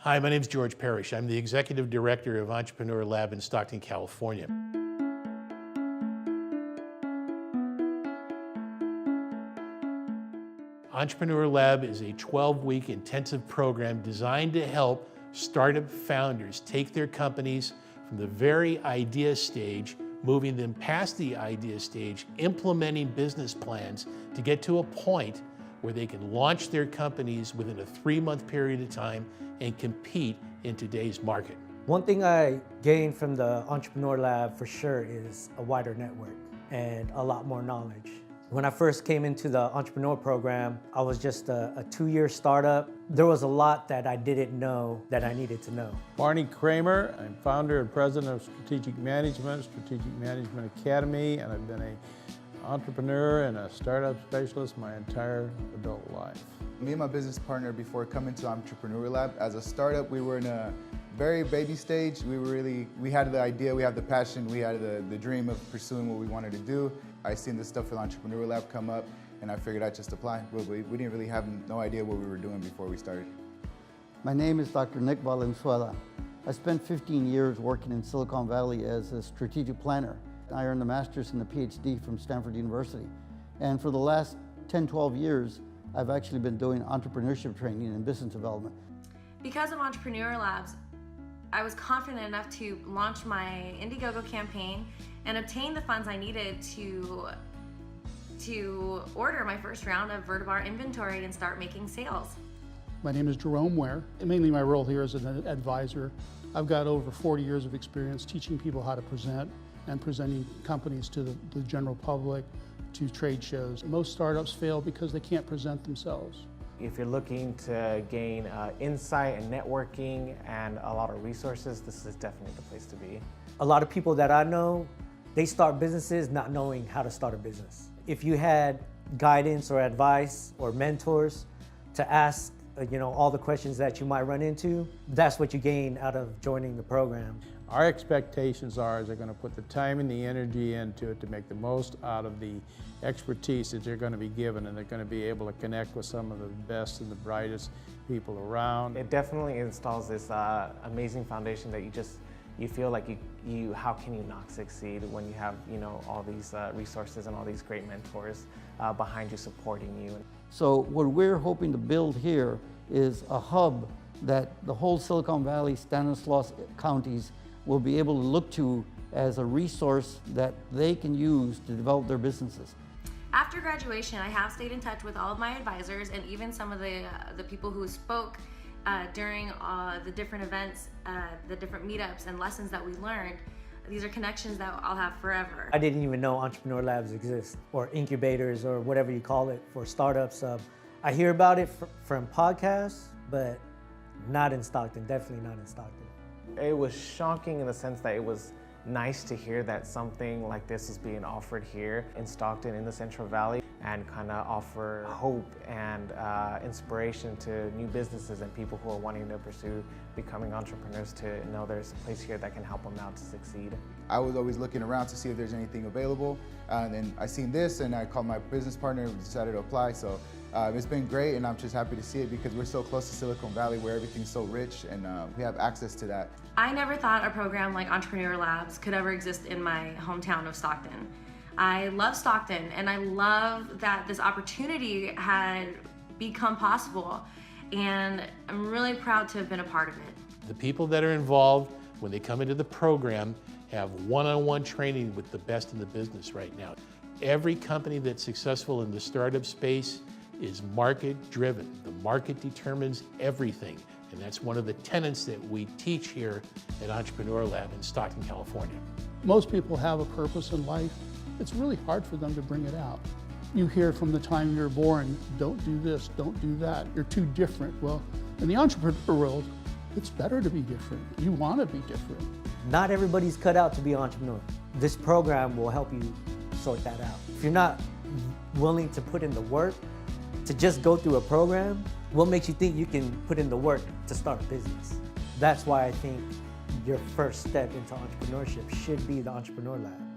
Hi, my name is George Parrish. I'm the Executive Director of Entrepreneur Lab in Stockton, California. Entrepreneur Lab is a 12-week intensive program designed to help startup founders take their companies from the very idea stage, moving them past the idea stage, implementing business plans to get to a point where they can launch their companies within a 3-month period of time and compete in today's market. One thing I gained from the Entrepreneur Lab for sure is a wider network and a lot more knowledge. When I first came into the entrepreneur program, I was just a 2-year startup. There was a lot that I didn't know that I needed to know. Barney Kramer, I'm founder and president of Strategic Management Academy, and I've been an entrepreneur and a startup specialist my entire adult life. Me and my business partner, before coming to Entrepreneur Lab, as a startup, we were in a very baby stage. We had the idea, we had the passion, we had the dream of pursuing what we wanted to do. I seen this stuff for the Entrepreneur Lab come up, and I figured I'd just apply. We didn't really have no idea what we were doing before we started. My name is Dr. Nick Valenzuela. I spent 15 years working in Silicon Valley as a strategic planner. I earned a master's and a PhD from Stanford University. And for the last 10, 12 years, I've actually been doing entrepreneurship training and business development. Because of Entrepreneur Labs, I was confident enough to launch my Indiegogo campaign and obtain the funds I needed to order my first round of Vertibar inventory and start making sales. My name is Jerome. Mainly my role here is an advisor. I've got over 40 years of experience teaching people how to present and presenting companies to the general public, to trade shows. Most startups fail because they can't present themselves. If you're looking to gain insight and networking and a lot of resources, this is definitely the place to be. A lot of people that I know, they start businesses not knowing how to start a business. If you had guidance or advice or mentors to ask all the questions that you might run into, that's what you gain out of joining the program. Our expectations are they're going to put the time and the energy into it to make the most out of the expertise that they're going to be given, and they're going to be able to connect with some of the best and the brightest people around. It definitely installs this amazing foundation that you feel like how can you not succeed when you have all these resources and all these great mentors behind you supporting you. So what we're hoping to build here is a hub that the whole Silicon Valley, Stanislaus counties will be able to look to as a resource that they can use to develop their businesses. After graduation, I have stayed in touch with all of my advisors and even some of the people who spoke during the different events, the different meetups and lessons that we learned. These are connections that I'll have forever. I didn't even know Entrepreneur Labs exist, or incubators, or whatever you call it for startups. I hear about it from podcasts, but not in Stockton, definitely not in Stockton. It was shocking in the sense that it was nice to hear that something like this is being offered here in Stockton in the Central Valley, and kind of offer hope and inspiration to new businesses and people who are wanting to pursue becoming entrepreneurs, to know there's a place here that can help them out to succeed. I was always looking around to see if there's anything available, and then I seen this and I called my business partner and decided to apply. So it's been great, and I'm just happy to see it because we're so close to Silicon Valley where everything's so rich, and we have access to that. I never thought a program like Entrepreneur Labs could ever exist in my hometown of Stockton. I love Stockton, and I love that this opportunity had become possible, and I'm really proud to have been a part of it. The people that are involved when they come into the program have one-on-one training with the best in the business right now. Every company that's successful in the startup space is market-driven. The market determines everything, and that's one of the tenets that we teach here at Entrepreneur Lab in Stockton, California. Most people have a purpose in life. It's really hard for them to bring it out. You hear from the time you're born, don't do this, don't do that, you're too different. Well, in the entrepreneur world, it's better to be different. You want to be different. Not everybody's cut out to be an entrepreneur. This program will help you sort that out. If you're not willing to put in the work, to just go through a program, what makes you think you can put in the work to start a business? That's why I think your first step into entrepreneurship should be the Entrepreneur Lab.